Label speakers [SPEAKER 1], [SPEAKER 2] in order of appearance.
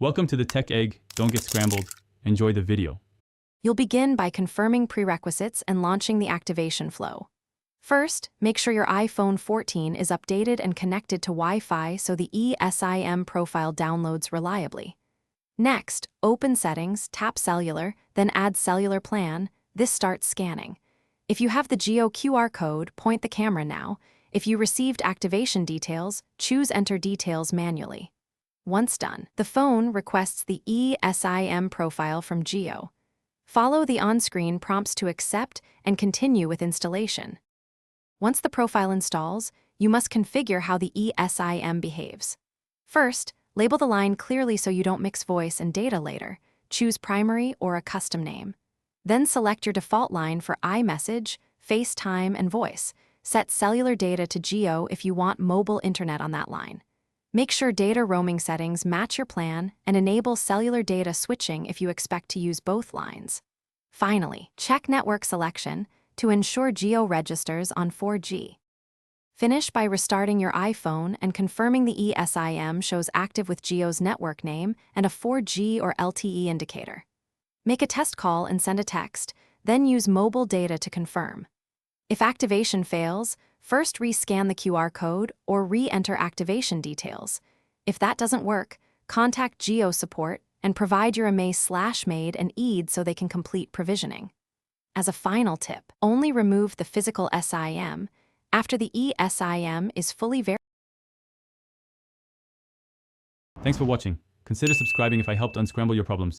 [SPEAKER 1] Welcome to the Tech Egg. Don't get scrambled. Enjoy the video.
[SPEAKER 2] You'll begin by confirming prerequisites and launching the activation flow. First, make sure your iPhone 14 is updated and connected to Wi-Fi so the Esim profile downloads reliably. Next, open Settings, tap Cellular, then add Cellular Plan. This starts scanning. If you have the Jio QR code, point the camera now. If you received activation details, choose Enter Details manually. Once done, the phone requests the Esim profile from Jio. Follow the on-screen prompts to accept and continue with installation. Once the profile installs, you must configure how the Esim behaves. First, label the line clearly so you don't mix voice and data later. Choose primary or a custom name. Then select your default line for iMessage, FaceTime, and voice. Set cellular data to Jio if you want mobile internet on that line. Make sure data roaming settings match your plan and enable cellular data switching if you expect to use both lines. Finally, check network selection to ensure Jio registers on 4G. Finish by restarting your iPhone and confirming the Esim shows active with Jio's network name and a 4G or LTE indicator. Make a test call and send a text, then use mobile data to confirm. If activation fails, first rescan the QR code or re-enter activation details. If that doesn't work, contact Jio support and provide your IMEI/MAID and EID so they can complete provisioning. As a final tip, only remove the physical SIM after the Esim is fully verified.
[SPEAKER 1] Thanks for watching. Consider subscribing if I helped unscramble your problems.